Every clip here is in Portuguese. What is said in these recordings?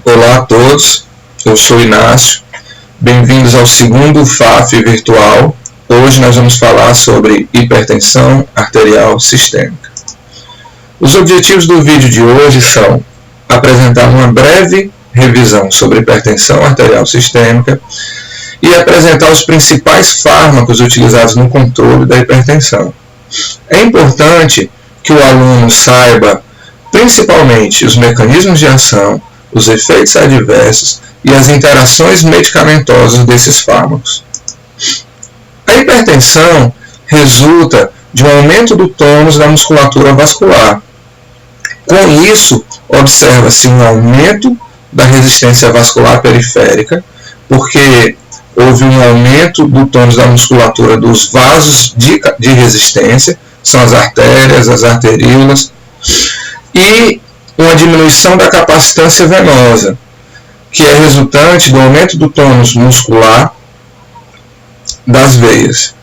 Olá a todos, eu sou Inácio, bem-vindos ao segundo FAF virtual. Hoje nós vamos falar sobre hipertensão arterial sistêmica. Os objetivos do vídeo de hoje são apresentar uma breve revisão sobre hipertensão arterial sistêmica e apresentar os principais fármacos utilizados no controle da hipertensão. É importante que o aluno saiba principalmente os mecanismos de ação, os efeitos adversos e as interações medicamentosas desses fármacos. A hipertensão resulta de um aumento do tônus da musculatura vascular. Com isso, observa-se um aumento da resistência vascular periférica, porque houve um aumento do tônus da musculatura dos vasos de resistência, são as artérias, as arteríolas, e uma diminuição da capacitância venosa, que é resultante do aumento do tônus muscular das veias.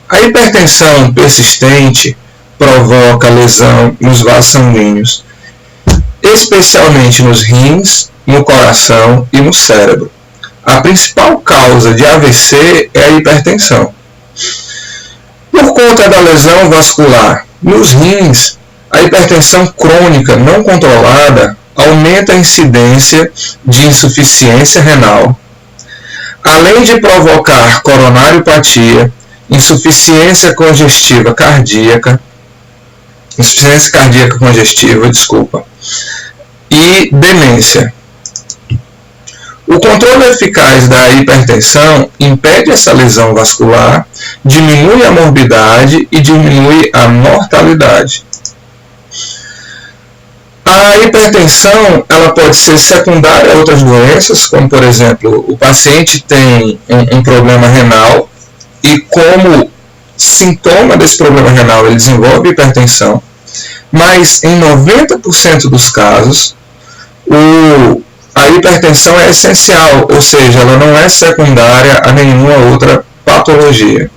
A hipertensão persistente provoca lesão nos vasos sanguíneos, especialmente nos rins, no coração e no cérebro. A principal causa de AVC é a hipertensão. Por conta da lesão vascular nos rins, a hipertensão crônica não controlada aumenta a incidência de insuficiência renal, além de provocar coronariopatia, insuficiência cardíaca congestiva, e demência. O controle eficaz da hipertensão impede essa lesão vascular, diminui a morbidade e diminui a mortalidade. A hipertensão ela pode ser secundária a outras doenças, como por exemplo, o paciente tem um problema renal e como sintoma desse problema renal ele desenvolve hipertensão, mas em 90% dos casos a hipertensão é essencial, ou seja, ela não é secundária a nenhuma outra patologia.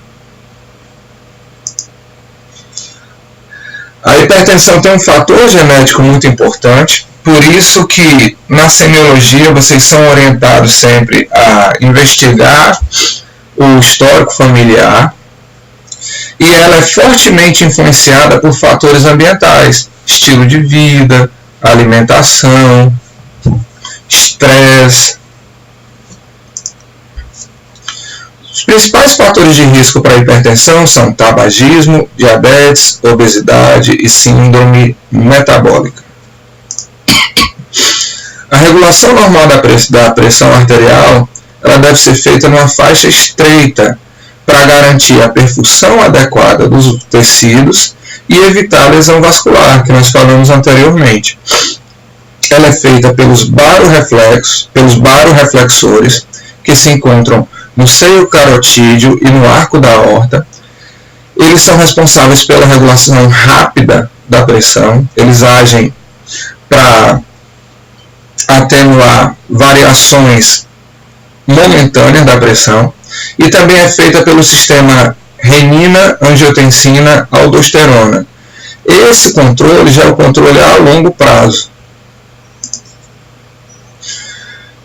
A hipertensão tem um fator genético muito importante, por isso que na semiologia vocês são orientados sempre a investigar o histórico familiar, e ela é fortemente influenciada por fatores ambientais, estilo de vida, alimentação, estresse. Os principais fatores de risco para a hipertensão são tabagismo, diabetes, obesidade e síndrome metabólica. A regulação normal da pressão arterial ela deve ser feita numa faixa estreita para garantir a perfusão adequada dos tecidos e evitar a lesão vascular, que nós falamos anteriormente. Ela é feita pelos baroreflexores, que se encontram no seio carotídeo e no arco da aorta. Eles são responsáveis pela regulação rápida da pressão, eles agem para atenuar variações momentâneas da pressão, e também é feita pelo sistema renina, angiotensina, aldosterona. Esse controle já é o controle a longo prazo.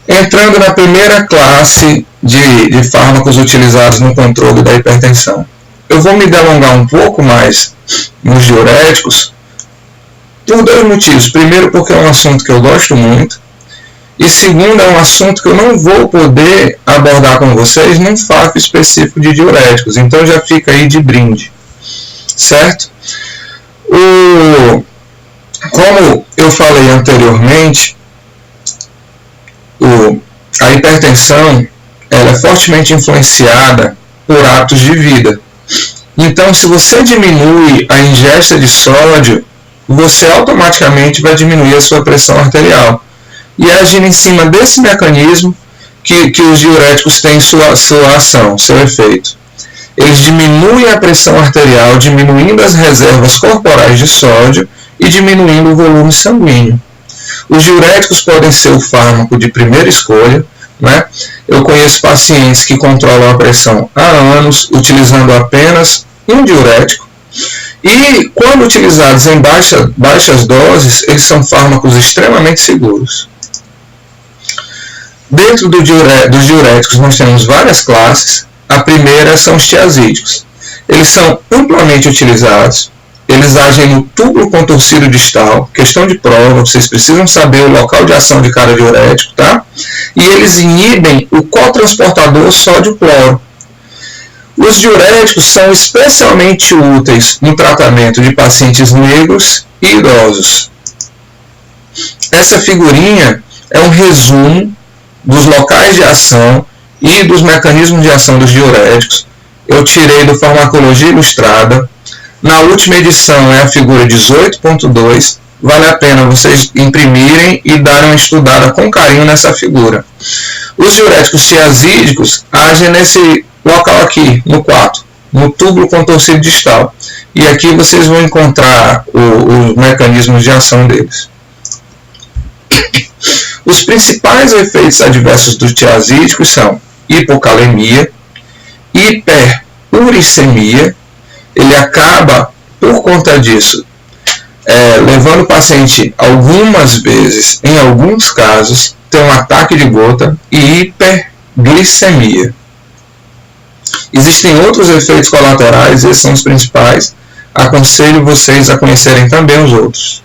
Entrando na primeira classe de fármacos utilizados no controle da hipertensão. Eu vou me delongar um pouco mais nos diuréticos por dois motivos. Primeiro, porque é um assunto que eu gosto muito. E segundo, é um assunto que eu não vou poder abordar com vocês num FAF específico de diuréticos. Então já fica aí de brinde. Certo? Como eu falei anteriormente, a hipertensão ela é fortemente influenciada por hábitos de vida. Então, se você diminui a ingesta de sódio, você automaticamente vai diminuir a sua pressão arterial. E é agindo em cima desse mecanismo que os diuréticos têm sua ação, seu efeito. Eles diminuem a pressão arterial, diminuindo as reservas corporais de sódio e diminuindo o volume sanguíneo. Os diuréticos podem ser o fármaco de primeira escolha, né? Eu conheço pacientes que controlam a pressão há anos utilizando apenas um diurético, E quando utilizados em baixas doses, eles são fármacos extremamente seguros. Dentro dos diuréticos nós temos várias classes. A primeira são os tiazídicos. Eles são amplamente utilizados. Eles agem no túbulo contorcido distal. Questão de prova, vocês precisam saber o local de ação de cada diurético, tá? E eles inibem o cotransportador sódio-cloro. Os diuréticos são especialmente úteis no tratamento de pacientes negros e idosos. Essa figurinha é um resumo dos locais de ação e dos mecanismos de ação dos diuréticos. Eu tirei do Farmacologia Ilustrada. Na última edição é a figura 18.2. Vale a pena vocês imprimirem e darem uma estudada com carinho nessa figura. Os diuréticos tiazídicos agem nesse local aqui, no 4, no túbulo contorcido distal. E aqui vocês vão encontrar os mecanismos de ação deles. Os principais efeitos adversos dos tiazídicos são hipocalemia, hiperuricemia. Ele acaba, por conta disso, levando o paciente algumas vezes, em alguns casos, ter um ataque de gota e hiperglicemia. Existem outros efeitos colaterais, esses são os principais. Aconselho vocês a conhecerem também os outros.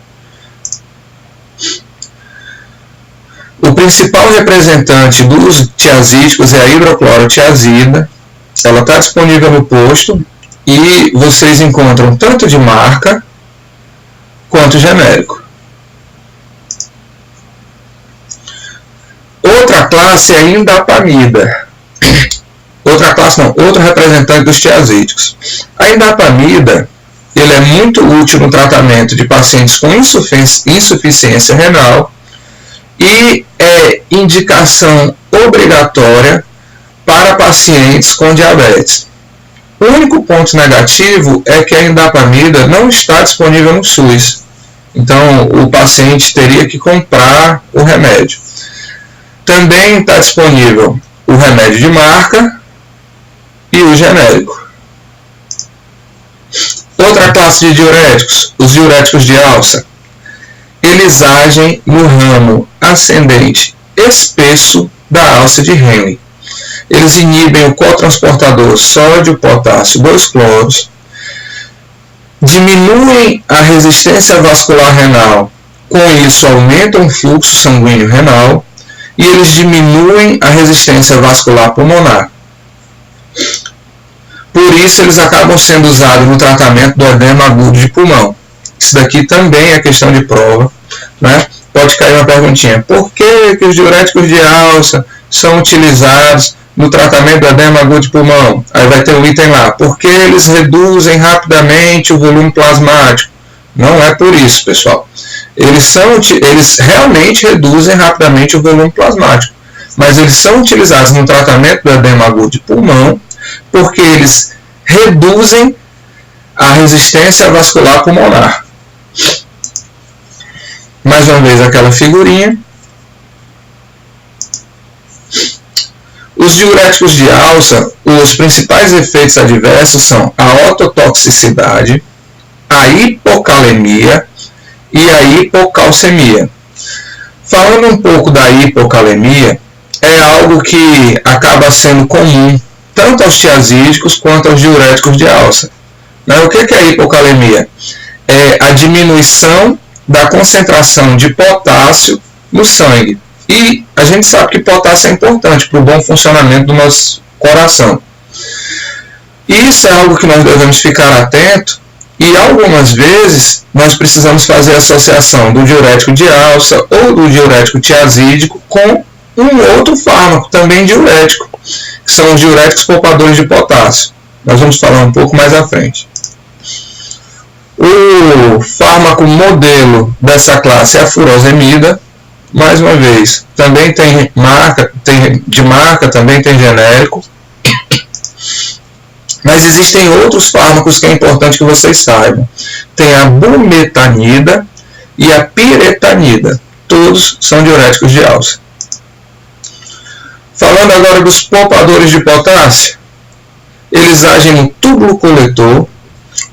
O principal representante dos tiazídicos é a hidroclorotiazida. Ela está disponível no posto e vocês encontram tanto de marca quanto genérico. Outra classe é a indapamida. Outro representante dos tiazídicos. A indapamida, ele é muito útil no tratamento de pacientes com insuficiência renal e é indicação obrigatória para pacientes com diabetes. O único ponto negativo é que a indapamida não está disponível no SUS. Então, o paciente teria que comprar o remédio. Também está disponível o remédio de marca e o genérico. Outra classe de diuréticos, os diuréticos de alça. Eles agem no ramo ascendente espesso da alça de Henle. Eles inibem o cotransportador sódio-potássio 2-cloros, diminuem a resistência vascular renal, com isso aumentam o fluxo sanguíneo renal, e eles diminuem a resistência vascular pulmonar. Por isso, eles acabam sendo usados no tratamento do edema agudo de pulmão. Isso daqui também é questão de prova, né? Pode cair uma perguntinha: por que os diuréticos de alça são utilizados no tratamento do edema agudo de pulmão? Aí vai ter um item lá: porque eles reduzem rapidamente o volume plasmático. Não é por isso, pessoal. Eles realmente reduzem rapidamente o volume plasmático, mas eles são utilizados no tratamento do edema agudo de pulmão porque eles reduzem a resistência vascular pulmonar. Mais uma vez aquela figurinha. Os diuréticos de alça, os principais efeitos adversos são a ototoxicidade, a hipocalemia e a hipocalcemia. Falando um pouco da hipocalemia, é algo que acaba sendo comum tanto aos tiazídicos quanto aos diuréticos de alça. O que é a hipocalemia? É a diminuição da concentração de potássio no sangue. E a gente sabe que potássio é importante para o bom funcionamento do nosso coração. Isso é algo que nós devemos ficar atento, e algumas vezes nós precisamos fazer a associação do diurético de alça ou do diurético tiazídico com um outro fármaco, também diurético, que são os diuréticos poupadores de potássio. Nós vamos falar um pouco mais à frente. O fármaco modelo dessa classe é a furosemida. Mais uma vez, também tem de marca, também tem genérico. Mas existem outros fármacos que é importante que vocês saibam. Tem a bumetanida e a piretanida. Todos são diuréticos de alça. Falando agora dos poupadores de potássio, eles agem no túbulo coletor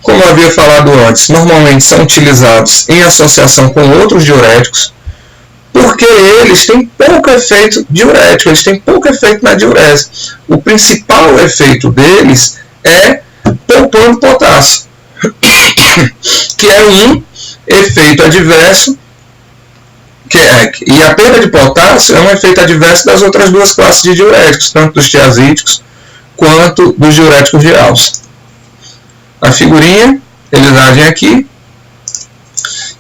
como eu havia falado antes, normalmente são utilizados em associação com outros diuréticos, porque eles têm pouco efeito diurético, eles têm pouco efeito na diurese. O principal efeito deles é poupando potássio, que é um efeito adverso, e a perda de potássio é um efeito adverso das outras duas classes de diuréticos, tanto dos tiazídicos quanto dos diuréticos de alça. A figurinha, eles agem aqui,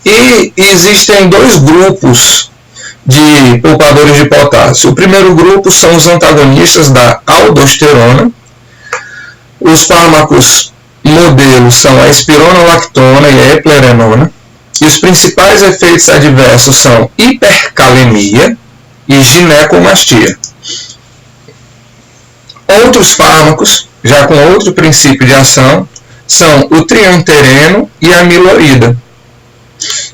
e existem dois grupos de poupadores de potássio. O primeiro grupo são os antagonistas da aldosterona. Os fármacos modelos são a espironolactona e a eplerenona. E os principais efeitos adversos são hipercalemia e ginecomastia. Outros fármacos, já com outro princípio de ação, são o triantereno e a amilorida.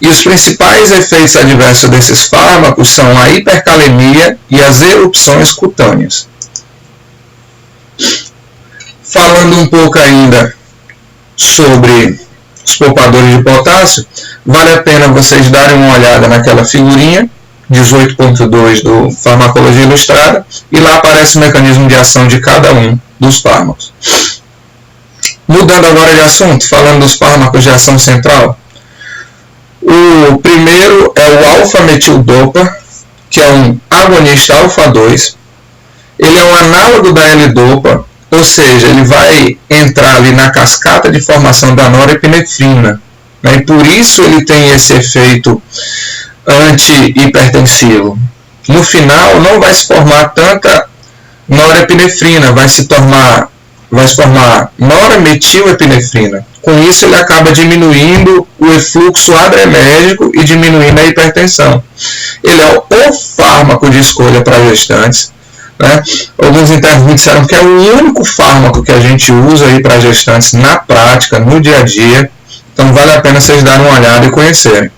E os principais efeitos adversos desses fármacos são a hipercalemia e as erupções cutâneas. Falando um pouco ainda sobre os poupadores de potássio, vale a pena vocês darem uma olhada naquela figurinha 18.2 do Farmacologia Ilustrada, e lá aparece o mecanismo de ação de cada um dos fármacos. Mudando agora de assunto, falando dos fármacos de ação central, o primeiro é o alfa-metildopa, que é um agonista alfa-2. Ele é um análogo da L-dopa, ou seja, ele vai entrar ali na cascata de formação da norepinefrina, né? E por isso ele tem esse efeito anti-hipertensivo. No final, não vai se formar tanta norepinefrina, vai se formar norametilepinefrina. Com isso, ele acaba diminuindo o efluxo adrenérgico e diminuindo a hipertensão. Ele é o fármaco de escolha para gestantes, né? Alguns internos me disseram que é o único fármaco que a gente usa para gestantes na prática, no dia a dia. Então vale a pena vocês darem uma olhada e conhecerem.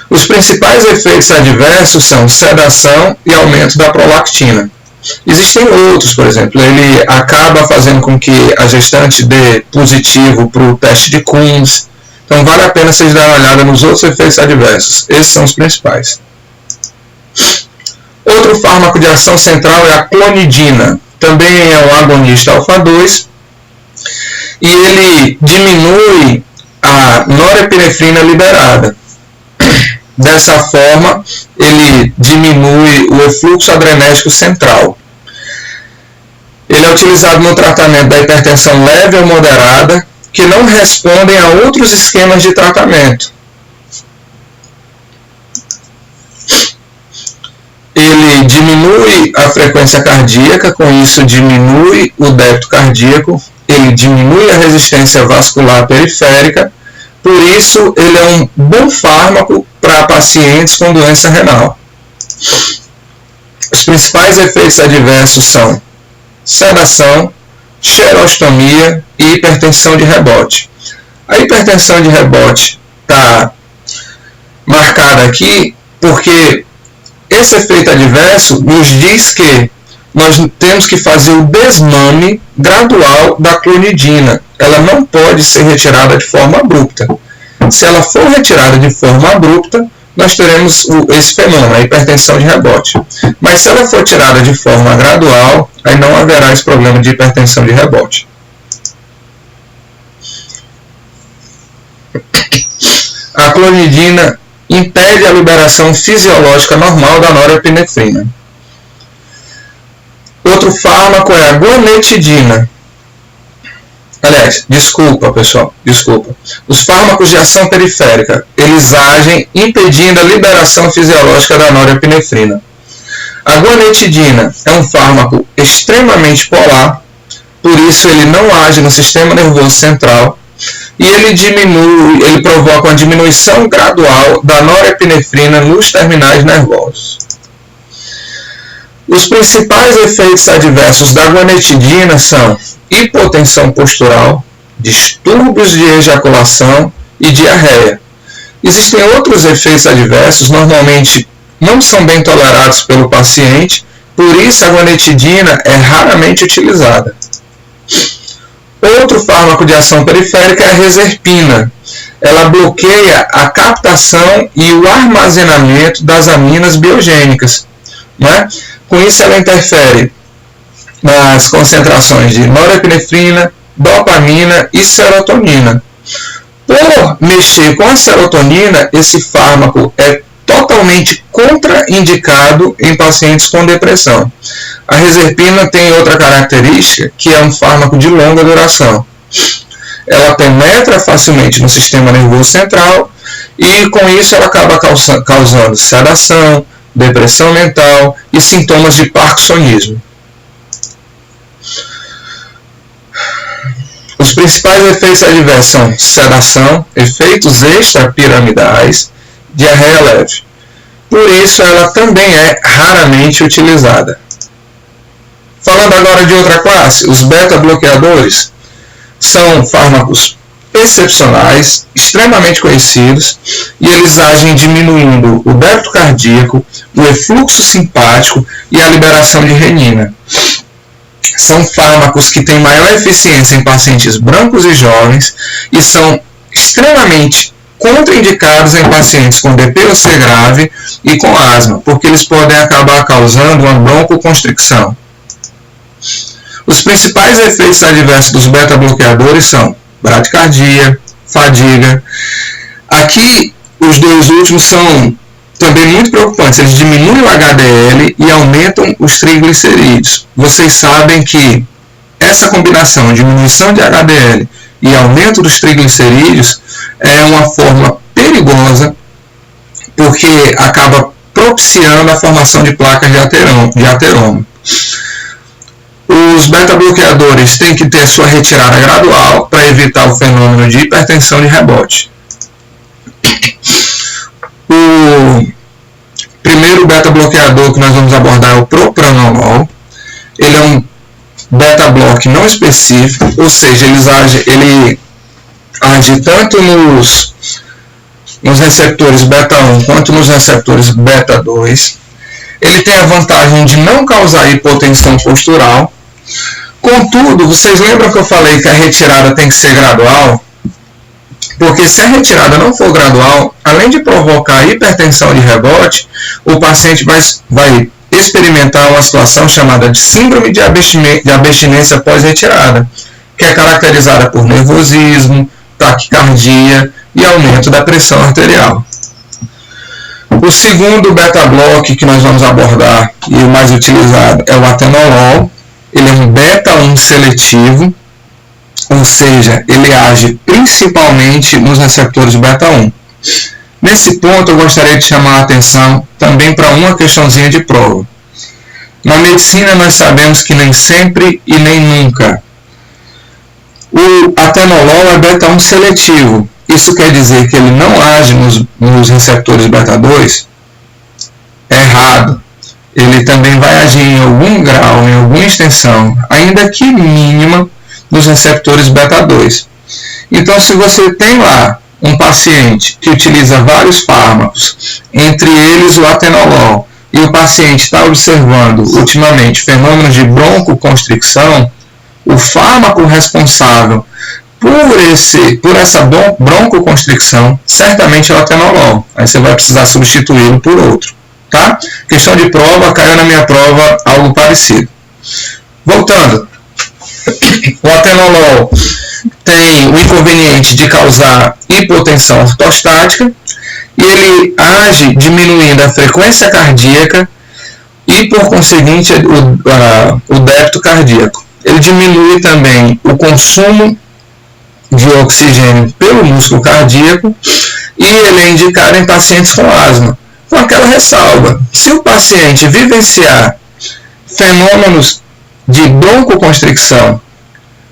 Os principais efeitos adversos são sedação e aumento da prolactina. Existem outros, por exemplo, ele acaba fazendo com que a gestante dê positivo para o teste de Coombs. Então vale a pena vocês darem uma olhada nos outros efeitos adversos. Esses são os principais. Outro fármaco de ação central é a clonidina. Também é um agonista alfa-2. E ele diminui a norepinefrina liberada. Dessa forma, ele diminui o efluxo adrenérgico central. Ele é utilizado no tratamento da hipertensão leve ou moderada, que não respondem a outros esquemas de tratamento. Ele diminui a frequência cardíaca, com isso diminui o débito cardíaco, ele diminui a resistência vascular periférica, por isso ele é um bom fármaco para pacientes com doença renal. Os principais efeitos adversos são sedação, xerostomia e hipertensão de rebote. A hipertensão de rebote está marcada aqui porque esse efeito adverso nos diz que nós temos que fazer o desmame gradual da clonidina. Ela não pode ser retirada de forma abrupta. Se ela for retirada de forma abrupta, nós teremos esse fenômeno, a hipertensão de rebote. Mas se ela for tirada de forma gradual, aí não haverá esse problema de hipertensão de rebote. A clonidina impede a liberação fisiológica normal da norepinefrina. Outro fármaco é a guanetidina. Aliás, desculpa pessoal, desculpa. Os fármacos de ação periférica, eles agem impedindo a liberação fisiológica da norepinefrina. A guanetidina é um fármaco extremamente polar, por isso ele não age no sistema nervoso central e ele provoca uma diminuição gradual da norepinefrina nos terminais nervosos. Os principais efeitos adversos da guanetidina são hipotensão postural, distúrbios de ejaculação e diarreia. Existem outros efeitos adversos, normalmente não são bem tolerados pelo paciente, por isso a guanetidina é raramente utilizada. Outro fármaco de ação periférica é a reserpina. Ela bloqueia a captação e o armazenamento das aminas biogênicas, né? Com isso, ela interfere nas concentrações de norepinefrina, dopamina e serotonina. Por mexer com a serotonina, esse fármaco é totalmente contraindicado em pacientes com depressão. A reserpina tem outra característica, que é um fármaco de longa duração. Ela penetra facilmente no sistema nervoso central e, com isso, ela acaba causando sedação, depressão mental e sintomas de parkinsonismo. Os principais efeitos adversos são sedação, efeitos extrapiramidais, diarreia leve. Por isso, ela também é raramente utilizada. Falando agora de outra classe, os beta-bloqueadores são fármacos excepcionais, extremamente conhecidos, e eles agem diminuindo o débito cardíaco, o efluxo simpático e a liberação de renina. São fármacos que têm maior eficiência em pacientes brancos e jovens e são extremamente contraindicados em pacientes com DPOC grave e com asma, porque eles podem acabar causando uma broncoconstricção. Os principais efeitos adversos dos beta-bloqueadores são bradicardia, fadiga. Aqui, os dois últimos são também muito preocupantes. Eles diminuem o HDL e aumentam os triglicerídeos. Vocês sabem que essa combinação, diminuição de HDL e aumento dos triglicerídeos, é uma forma perigosa, porque acaba propiciando a formação de placas de ateroma. Os beta-bloqueadores têm que ter sua retirada gradual para evitar o fenômeno de hipertensão de rebote. O primeiro beta-bloqueador que nós vamos abordar é o propranolol. Ele é um beta-bloque não específico, ou seja, ele age tanto nos receptores beta-1 quanto nos receptores beta-2. Ele tem a vantagem de não causar hipotensão postural. Contudo, vocês lembram que eu falei que a retirada tem que ser gradual? Porque se a retirada não for gradual, além de provocar hipertensão de rebote, o paciente vai experimentar uma situação chamada de síndrome de abstinência pós-retirada, que é caracterizada por nervosismo, taquicardia e aumento da pressão arterial. O segundo beta-bloque que nós vamos abordar, e o mais utilizado, é o atenolol. Ele é um beta-1 seletivo, ou seja, ele age principalmente nos receptores beta-1. Nesse ponto, eu gostaria de chamar a atenção também para uma questãozinha de prova. Na medicina, nós sabemos que nem sempre e nem nunca. O atenolol é beta-1 seletivo. Isso quer dizer que ele não age nos receptores beta-2? É errado. Ele também vai agir em algum grau, em alguma extensão, ainda que mínima, nos receptores beta-2. Então, se você tem lá um paciente que utiliza vários fármacos, entre eles o atenolol, e o paciente está observando ultimamente fenômenos de broncoconstricção, o fármaco responsável por essa broncoconstricção certamente é o atenolol. Aí você vai precisar substituí-lo por outro. Tá? Questão de prova, caiu na minha prova algo parecido. Voltando, o atenolol tem o inconveniente de causar hipotensão ortostática e ele age diminuindo a frequência cardíaca e, por conseguinte, o débito cardíaco. Ele diminui também o consumo de oxigênio pelo músculo cardíaco e ele é indicado em pacientes com asma, com aquela ressalva: se o paciente vivenciar fenômenos de broncoconstricção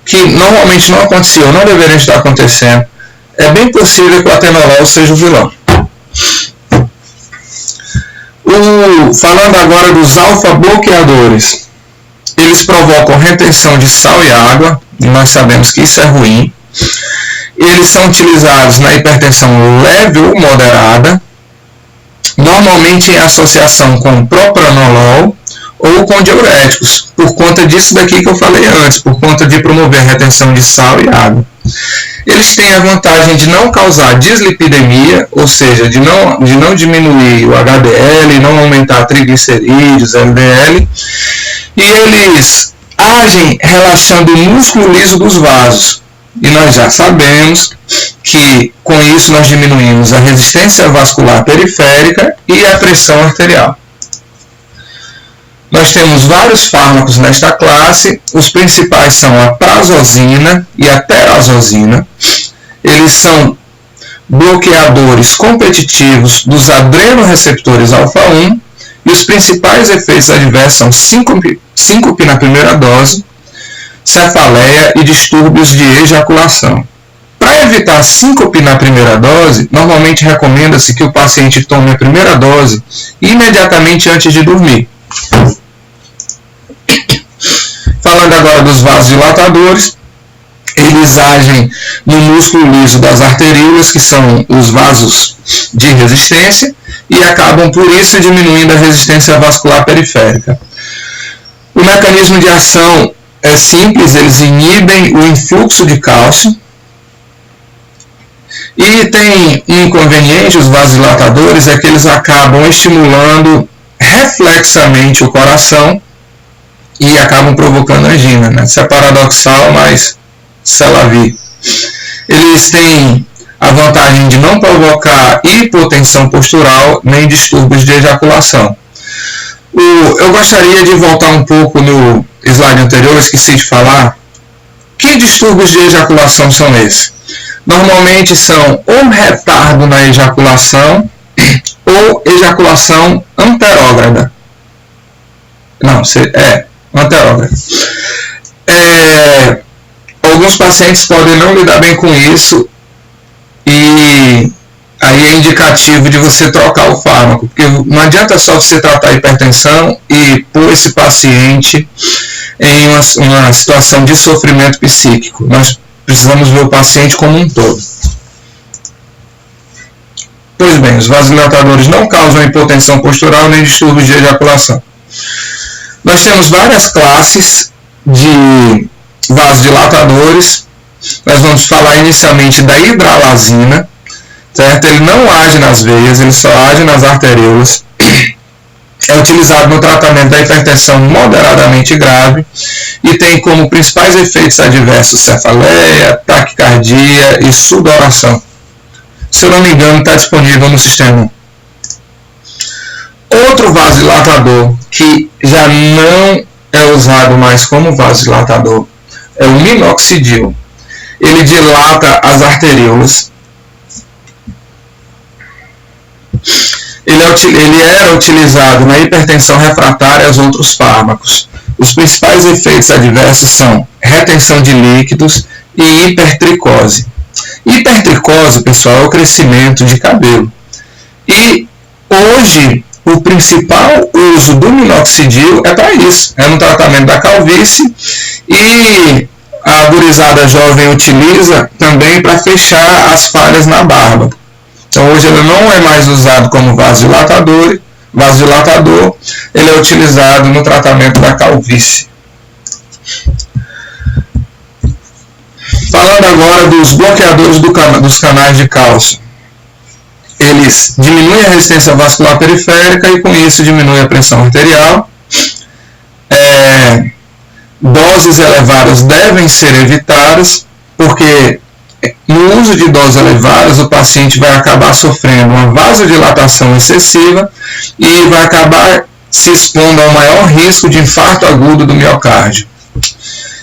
que normalmente não aconteciam, não deveriam estar acontecendo, é bem possível que o atenolol seja o vilão. Falando agora dos alfa-bloqueadores, eles provocam retenção de sal e água, e nós sabemos que isso é ruim. Eles são utilizados na hipertensão leve ou moderada, normalmente em associação com propranolol ou com diuréticos, por conta disso daqui que eu falei antes, por conta de promover a retenção de sal e água. Eles têm a vantagem de não causar dislipidemia, ou seja, de não diminuir o HDL, não aumentar triglicerídeos, LDL, e eles agem relaxando o músculo liso dos vasos. E nós já sabemos que com isso nós diminuímos a resistência vascular periférica e a pressão arterial. Nós temos vários fármacos nesta classe, os principais são a prazosina e a terazosina. Eles são bloqueadores competitivos dos adrenoreceptores alfa-1 e os principais efeitos adversos são síncope na primeira dose, cefaleia e distúrbios de ejaculação. Para evitar síncope na primeira dose, normalmente recomenda-se que o paciente tome a primeira dose imediatamente antes de dormir. Falando agora dos vasodilatadores, eles agem no músculo liso das arteríolas, que são os vasos de resistência, e acabam por isso diminuindo a resistência vascular periférica. O mecanismo de ação é simples, eles inibem o influxo de cálcio. E tem um inconveniente, os vasodilatadores, é que eles acabam estimulando reflexamente o coração e acabam provocando angina, né? Isso é paradoxal, mas c'est la vie. Eles têm a vantagem de não provocar hipotensão postural nem distúrbios de ejaculação. Eu gostaria de voltar um pouco no slide anterior, eu esqueci de falar. Que distúrbios de ejaculação são esses? Normalmente são ou retardo na ejaculação ou ejaculação anterógrada. Não, anterógrada. Alguns pacientes podem não lidar bem com isso e aí é indicativo de você trocar o fármaco, porque não adianta só você tratar a hipertensão e pôr esse paciente em uma situação de sofrimento psíquico. Nós precisamos ver o paciente como um todo. Pois bem, os vasodilatadores não causam hipotensão postural nem distúrbios de ejaculação. Nós temos várias classes de vasodilatadores. Nós vamos falar inicialmente da hidralazina, certo? Ele não age nas veias, ele só age nas arteríolas. É utilizado no tratamento da hipertensão moderadamente grave e tem como principais efeitos adversos cefaleia, taquicardia e sudoração. Se eu não me engano, está disponível no sistema. Outro vasodilatador que já não é usado mais como vasodilatador é o minoxidil. Ele dilata as arteríolas. Ele era utilizado na hipertensão refratária aos outros fármacos. Os principais efeitos adversos são retenção de líquidos e hipertricose. Hipertricose, pessoal, é o crescimento de cabelo. E hoje, o principal uso do minoxidil é para isso. É no tratamento da calvície e a gurizada jovem utiliza também para fechar as falhas na barba. Então hoje ele não é mais usado como vasodilatador, ele é utilizado no tratamento da calvície. Falando agora dos bloqueadores dos canais de cálcio. Eles diminuem a resistência vascular periférica e com isso diminuem a pressão arterial. Doses elevadas devem ser evitadas, porque no uso de doses elevadas o paciente vai acabar sofrendo uma vasodilatação excessiva e vai acabar se expondo ao maior risco de infarto agudo do miocárdio.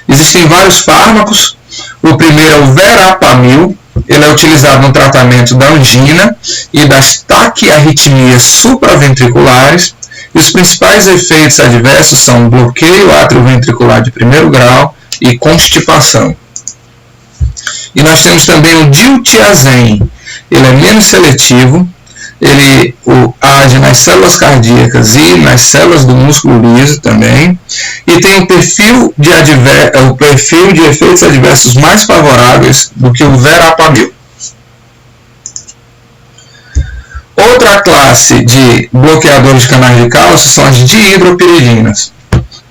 Existem vários fármacos. O primeiro é o verapamil. Ele é utilizado no tratamento da angina e das taquiarritmias supraventriculares. E os principais efeitos adversos são bloqueio atrioventricular de primeiro grau e constipação. E nós temos também o diltiazem. Ele é menos seletivo, ele age nas células cardíacas e nas células do músculo liso também. E tem um perfil de efeitos adversos mais favoráveis do que o verapamil. Outra Outra classe de bloqueadores de canais de cálcio são as dihidropiridinas.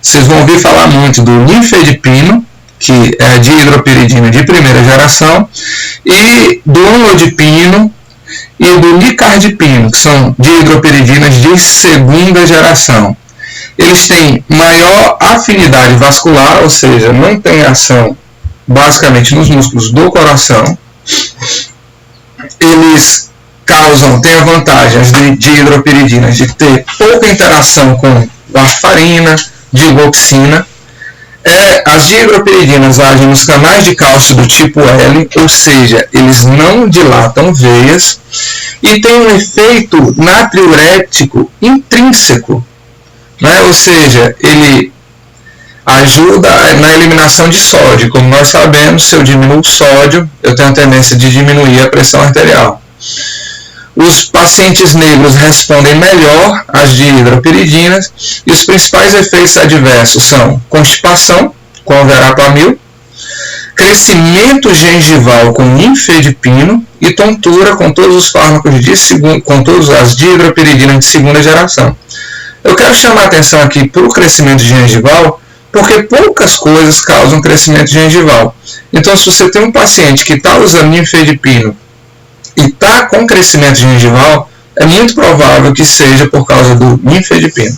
Vocês vão ouvir falar muito do nifedipino, que é a dihidropiridina de primeira geração, e do amlodipino e do nicardipino, que são dihidropiridinas de segunda geração. Eles têm maior afinidade vascular, ou seja, não tem ação basicamente nos músculos do coração. Eles têm a vantagem de dihidropiridinas de ter pouca interação com warfarina, digoxina. As dihidropiridinas agem nos canais de cálcio do tipo L, ou seja, eles não dilatam veias e tem um efeito natriurético intrínseco, né? Ou seja, ele ajuda na eliminação de sódio. Como nós sabemos, se eu diminuo o sódio, eu tenho a tendência de diminuir a pressão arterial. Os pacientes negros respondem melhor às dihidropiridinas e os principais efeitos adversos são constipação com o verapamil, crescimento gengival com nifedipino e tontura com todos os fármacos com todas as dihidropiridinas de segunda geração. Eu quero chamar a atenção aqui para o crescimento gengival, porque poucas coisas causam crescimento gengival. Então, se você tem um paciente que está usando nifedipino e está com crescimento gengival, é muito provável que seja por causa do nifedipino.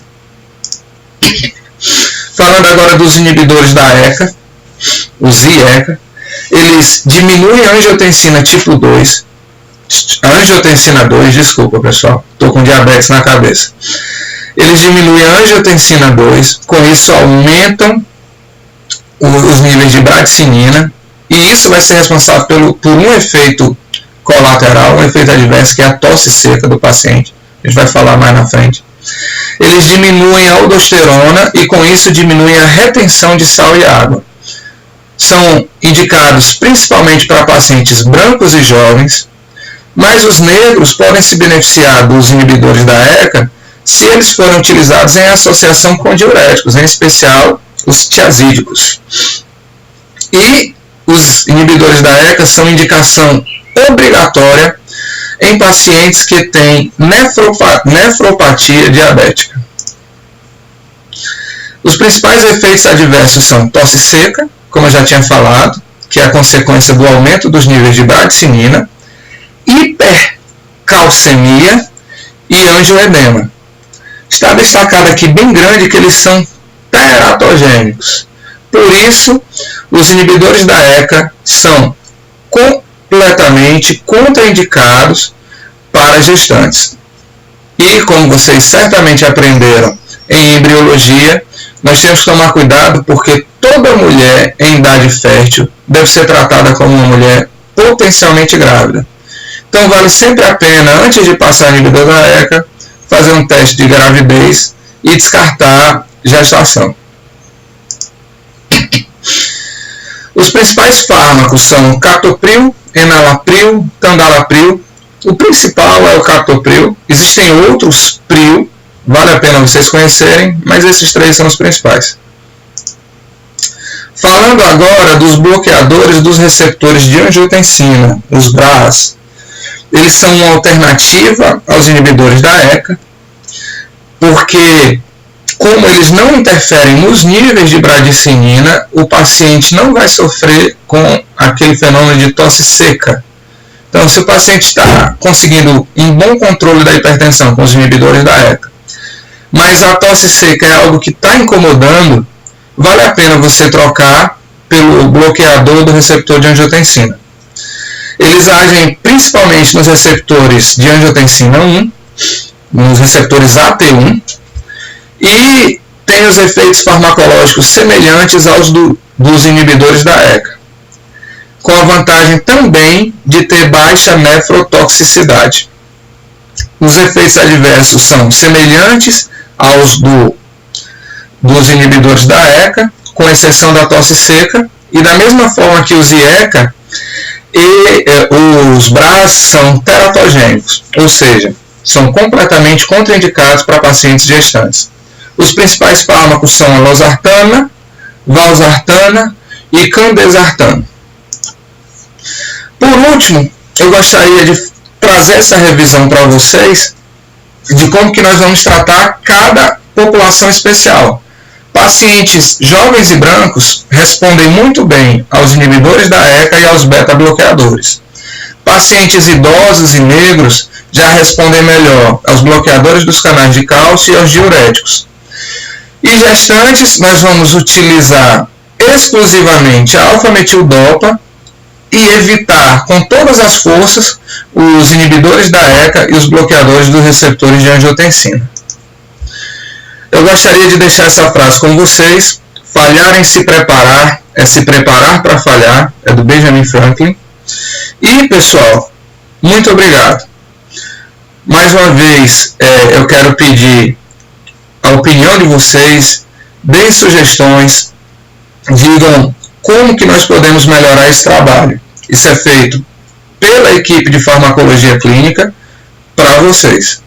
Falando agora dos inibidores da ECA, os IECA, eles diminuem a angiotensina tipo 2, angiotensina 2, desculpa pessoal, estou com diabetes na cabeça. Eles diminuem a angiotensina 2, com isso aumentam os níveis de bradicinina, e isso vai ser responsável por um efeito colateral, um efeito adverso, que é a tosse seca do paciente. A gente vai falar mais na frente. Eles diminuem a aldosterona e com isso diminuem a retenção de sal e água. São indicados principalmente para pacientes brancos e jovens, mas os negros podem se beneficiar dos inibidores da ECA se eles forem utilizados em associação com diuréticos, em especial os tiazídicos. E os inibidores da ECA são indicação obrigatória em pacientes que têm nefropatia diabética. Os principais efeitos adversos são tosse seca, como eu já tinha falado, que é a consequência do aumento dos níveis de bradicinina, hipercalcemia e angioedema. Está destacado aqui bem grande que eles são teratogênicos. Por isso, os inibidores da ECA são completamente contraindicados para gestantes. E, como vocês certamente aprenderam em embriologia, nós temos que tomar cuidado porque toda mulher em idade fértil deve ser tratada como uma mulher potencialmente grávida. Então, vale sempre a pena, antes de passar o inibidor da ECA, fazer um teste de gravidez e descartar gestação. Os principais fármacos são captopril, enalapril, tandalapril. O principal é o captopril. Existem outros pril, vale a pena vocês conhecerem, mas esses três são os principais. Falando agora dos bloqueadores dos receptores de angiotensina, os BRAAs. Eles são uma alternativa aos inibidores da ECA, porque como eles não interferem nos níveis de bradicinina, o paciente não vai sofrer com aquele fenômeno de tosse seca. Então, se o paciente está conseguindo um bom controle da hipertensão com os inibidores da ECA, mas a tosse seca é algo que está incomodando, vale a pena você trocar pelo bloqueador do receptor de angiotensina. Eles agem principalmente nos receptores de angiotensina 1, nos receptores AT1, e tem os efeitos farmacológicos semelhantes aos dos inibidores da ECA, com a vantagem também de ter baixa nefrotoxicidade. Os efeitos adversos são semelhantes aos dos inibidores da ECA, com exceção da tosse seca, e da mesma forma que os IECA, os BRAAs são teratogênicos, ou seja, são completamente contraindicados para pacientes gestantes. Os principais fármacos são a losartana, valsartana e candesartana. Por último, eu gostaria de trazer essa revisão para vocês de como que nós vamos tratar cada população especial. Pacientes jovens e brancos respondem muito bem aos inibidores da ECA e aos beta-bloqueadores. Pacientes idosos e negros já respondem melhor aos bloqueadores dos canais de cálcio e aos diuréticos. E gestantes, nós vamos utilizar exclusivamente a alfa-metildopa e evitar com todas as forças os inibidores da ECA e os bloqueadores dos receptores de angiotensina. Eu gostaria de deixar essa frase com vocês: falhar em se preparar é se preparar para falhar, é do Benjamin Franklin. E, pessoal, muito obrigado. Mais uma vez, eu quero pedir a opinião de vocês, deem sugestões, digam como que nós podemos melhorar esse trabalho. Isso é feito pela equipe de farmacologia clínica para vocês.